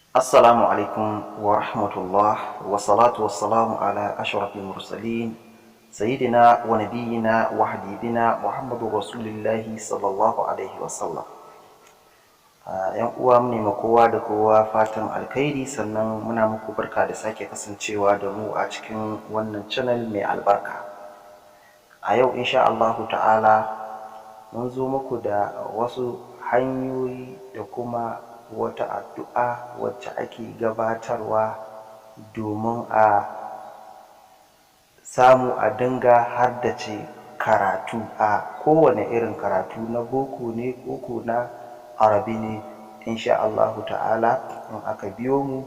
Assalamu alaikum wa rahmatullah wa salatu wa salamu ala ashrafil mursalin sayyidina wa nabiyyina wa habibina Muhammadu Rasulillahi sallallahu alaihi wasallam. Yan uwa mu ne kowa da kowa fatan alkhairi, sannan muna muku barka da sake kasancewa da mu a cikin wannan channel mai albarka. A yau insha Allahu ta'ala mun zo muku da wasu hanyoyi da kuma wata addu'a wacce ake gabatarwa domin a samu a dinga haddace karatu, a kowane irin karatu, na boko ne ko na arabi ne. Insha Allahu ta'ala in aka biyo mu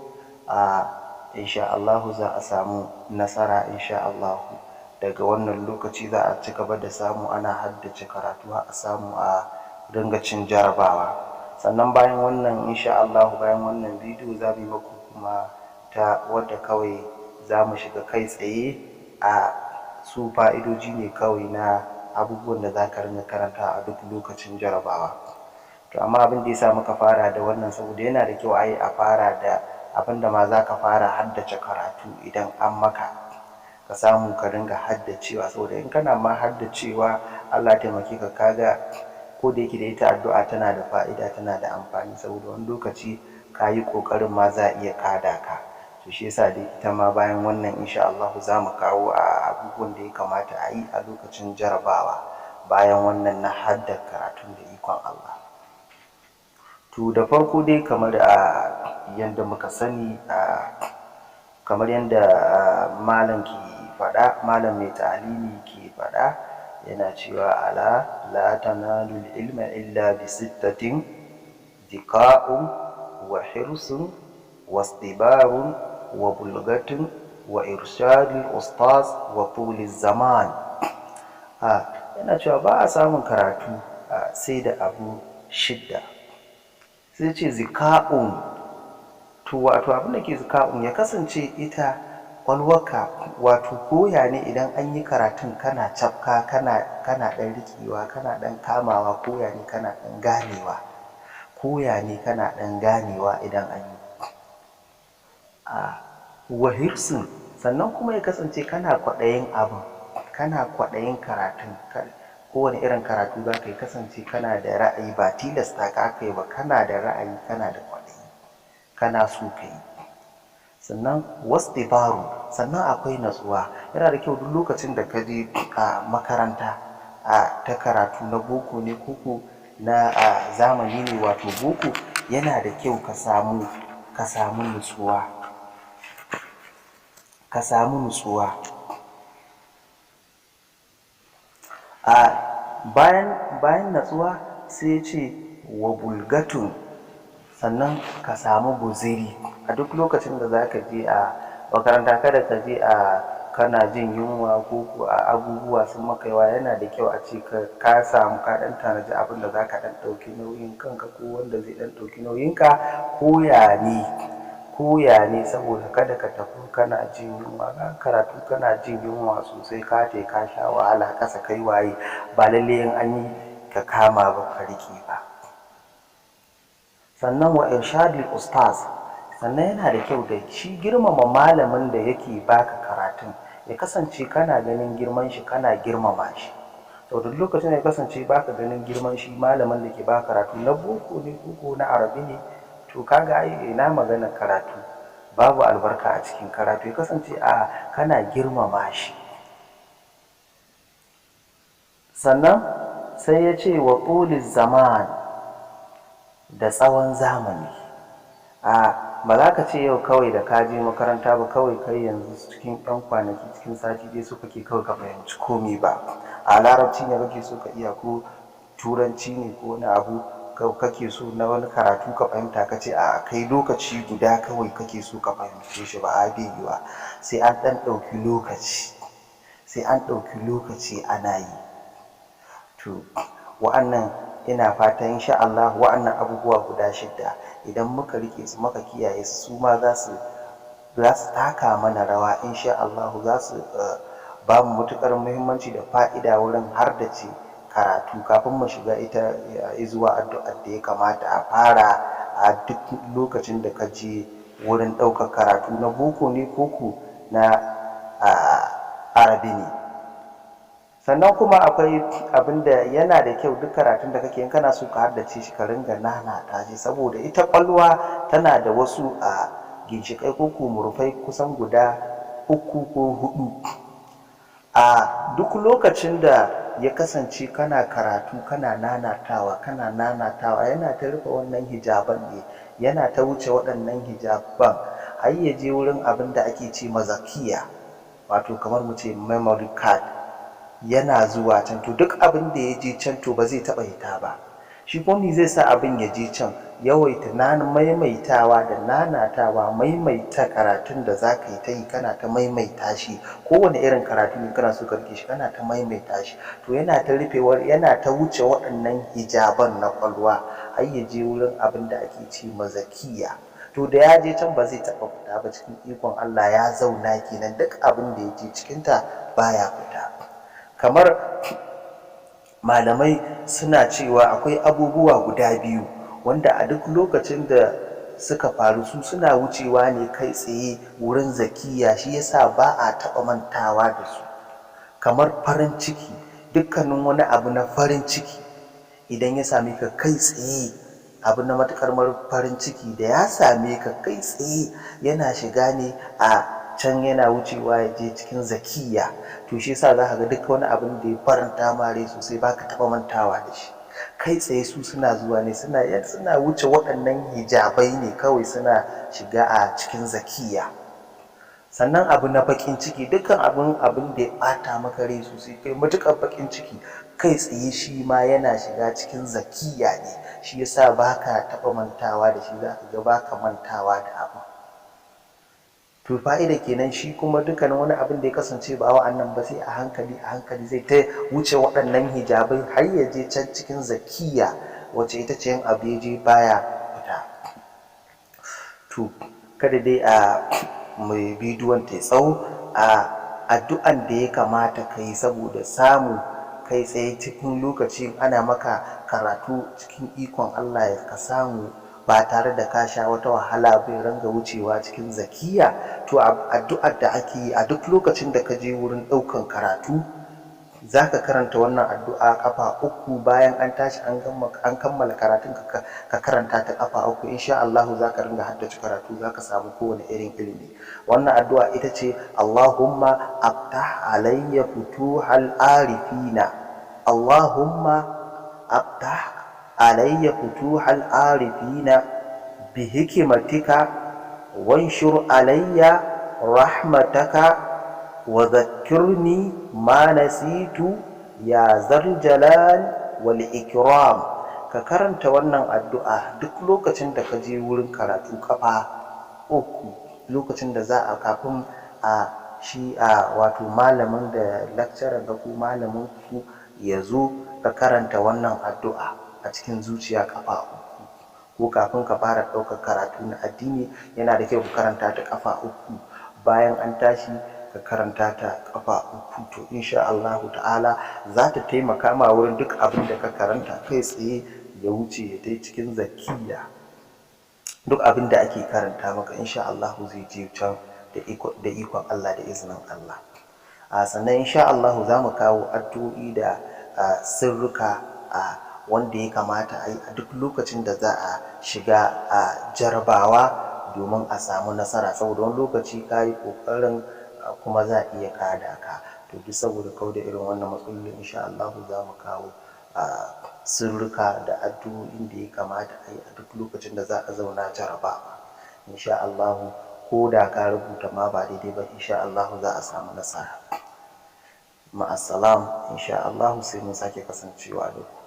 insha Allahu za a samu nasara. Insha Allahu daga wannan lokaci za a ci gaba da samu ana haddace karatu, a samu a dinga cin jarabawa. Sannan bayan wannan insha Allah, bayan wannan bidiyo za mu yi muku kuma ta wadda kawai za mu shiga kai tsaye a su fa'idoji ne kawai na abubuwan da za ka rinka karanta a duk lokacin jarabawa. To amma abin da ya sa muka fara da wannan saboda yana da kyau a fara da abin da ma za ka fara haddace karatu. Idan an maka ka samu ka ringa haddacewa, saboda in kana ma haddacewa Allah taimake ka, kaga ko da yake da ita addu'a tana da fa'ida, tana da amfani, saboda wani lokaci ka yi ƙoƙarin ma za a iya kada ka. To shi yasa dai ita ma bayan wannan insha Allah za mu kawo abubuwan da ya kamata a yi a lokacin jarabawa bayan wannan na haddar karatun da ikon Allah. To da farko dai kamar yadda muka sani, kamar yadda malam ke faɗa, malam mai ta'alimi ke faɗa, yana cewa ala la tanalul ilma illa bi sittatin: diqa'un wa hirsun wa istibarun wa bulgatun wa irshadul ustaz wa tuliz zaman. Yana cewa ba a samun karatu sai da abu shidda. Sai ce zika'un, to wato abin da ke zika'un ya kasance ita ƙwalwarka, wato koya ne idan an yi karatun kana cafka, kana ɗan riƙewa, kana ɗan kamawa, koya ne kana ɗan ganewa, koya ne kana ɗan ganewa idan an yi. Wa hirsin, sannan kuma ya kasance kana kwaɗayin abin, kana kwaɗayin karatun. Kowane irin karatu za ka yi kasance kana da ra'ayi, ba tilasta ka aka yi ba, kana da ra'ayi, kana da kwaɗayi, kana so ka yi. Sannan wastibaru, sannan akwai natsuwa. Yana da kyau duk lokacin da ka je a makaranta ta karatu na boko ne koko na zamani ne, wato boko, yana da kyau ka samu nutsuwa, ka samu nutsuwa. Bayan natsuwa sai ce wa bulgatun, sannan ka samu guziri. A duk lokacin da za ka je a makaranta, kada ka je kana jin yunwa ko abubuwa sun maka yawa. Yana da kyau a ce ka samu ka ɗan tanaji abin da za ka ɗan ɗauki nauyin kanka, ko wanda zai ɗan ɗauki nauyinka, koya ne, saboda kada ka tafi kana jin yunwa. Karatu kana jin yunwa sosai, ka sha wahala ƙasa kai waye, ba lalle in an yi ka kama ba, ka riƙe ba. Sannan wa irshadul ustaz, sannan yana da kyau da shi girmama malamin da yake baka karatun, ya kasance kana ganin girman shi, kana girmama shi. Saboda lokacin da ya kasance baka ganin girman shi malamin da ke baka karatu, na boko ne ko na arabi ne, to kaga ina magana karatu, babu albarka a cikin karatu. Ya kasance kana girmama shi. Sannan sai ya ce wa tuliz zaman, da tsawon zamani. Ba za ka ce yau kawai da ka je makaranta ba, kawai kai yanzu cikin ɗan kwanaki, cikin sati dai so kake kawai ka fahimci komi ba. Larabci ne kake so ka iya, ko turanci ne, ko wani abu kake so na wani karatu ka fahimta, ka ce kai lokaci guda kawai kake so ka fahimce shi, ba bai yiwa. Sai an ɗan ɗauki lokaci ana yi. To wa'annan, ina fata insha Allah wa'annan abubuwa guda shidda idan muka rike su, muka kiyaye su ma za su taka mana rawa insha Allah, za su ba mu matuƙar muhimmanci da fa'ida wurin haddace karatu kafin mu shiga ita zuwa addu'ar da ya kamata a fara a duk lokacin da ka je wurin ɗaukar karatu na boko ne koko na arabi ne. Sannan kuma akwai abin da yana da kyau duk karatun da kake in kana so ka haddace shi ka ringa nanata shi, saboda ita ƙwaƙwalwa tana da wasu ginshiƙai ko murfai kusan guda 3 ko 4. A duk lokacin da ya kasance kana karatu kana nanatawa yana ta rufe wannan hijaban ne, yana ta wuce waɗannan hijaban har ya je wurin abin da ake ce mazakiya, wato kamar mu ce memory card, yana zuwa can. To duk abin da ya je can to ba zai taɓa hita ba. Shi kuma zai sa abin ya je can, yawaita maimaitawa da nanatawa, maimaita karatun da za ka yi ta yi kana ta maimaita shi, kowane irin karatu ne kana so ka rike shi kana ta maimaita shi, to yana ta rufewar, yana ta wuce waɗannan hijaban na ƙwaƙwalwa har ya je wurin abin da ake ce mazakiya. To da ya je can ba zai taɓa fita ba, cikin ikon Allah ya zauna kenan, duk abin da ya je cikinta baya fita. Kamar malamai suna cewa akwai abubuwa guda biyu wanda a duk lokacin da suka faru su suna wucewa ne kai tsaye wurin zakiya, shi yasa ba a taɓa mantawa da su. Kamar farin ciki, dukkanin wani abu na farin ciki idan ya same ka kai tsaye, abu na matuƙar farin ciki da ya same ka kai tsaye yana shiga ne a can, yana wucewa ya je cikin zakiya. To shi yasa za ka ga duk wani abin da ya faranta mare sosai ba ka taɓa mantawa da shi, kai tsaye su suna zuwa ne, suna wuce waɗannan hijabai ne kawai, suna shiga a cikin zakiya. Sannan abu na baƙin ciki, dukkan abin da ya ɓata maka rai sosai, kai matuƙar baƙin ciki, kai tsaye shi ma yana shiga cikin zakiya ne, shi yasa ba ka taɓa mantawa da shi, za ka ga ba ka mantawa da abu. To fa'ida kenan, shi kuma dukkanin wani abin da ya kasance ba wa'annan ba sai a hankali zai ta wuce waɗannan hijabai har ya je can cikin zakiya, wacce ita ce yin abu ya je baya fita. To kada dai mai bidiyon ta tsawo, addu'an da ya kamata ka yi saboda samu kai tsaye cikin lokacin ana maka karatu cikin ikon Allah ya ka samu ba tare da ka sha wata wahala bai ranga wucewa cikin zakiya. To addu'ar da ake yi a duk lokacin da ka je wurin ɗaukan karatu, za ka karanta wannan addu'a ƙafa 3 bayan an tashi an kammala karatun ka karanta ta ƙafa 3, insha Allah za ka ringa haddace karatu, za ka samu kowane irin ilimi. Wannan addu'a ita ce Allahumma aftah alayya futuhal arifina, Allahumma aftah alayya futuhal arifina bi hikmatika wanshur alayya rahmataka wa dhakkirni ma nasitu ya zal jalal wal ikram. Ka karanta wannan addu'a duk lokacin da ka je wurin karatu ƙafa 3, lokacin da za a kafin wato malamin da lecturer da ku malamin ku ya zo, ka karanta wannan addu'a a cikin zuciya ƙafa 3, ko kafin ka fara ɗaukar karatu na addini yana da kyau ka karanta ta ƙafa 3, bayan an tashi ka karanta ta ƙafa 3. To insha Allahu ta'ala za ta taimaka ma wurin duk abin da ka karanta kai tsaye ya wuce ya dai cikin zakiya. Duk abin da ake karanta maka insha Allahu zai je can da ikon Allah da izinin Allah. Sannan insha Allahu za mu kawo addu'o'i da sirrika wanda ya kamata a yi a duk lokacin da za a shiga jarabawa domin a samu nasara, saboda wani lokaci ka yi ƙoƙarin kuma za a iya kada ka. To duk saboda kauda irin wannan matsalolin insha Allah za mu kawo sirrika da addu'o'in da ya kamata a yi a duk lokacin da za a zauna jarabawa. Insha Allah ko da ka rubuta ma ba daidai ba insha Allah za a samu nasara. Ma'assalam, insha Allah sai mun sake kasancewa da ku.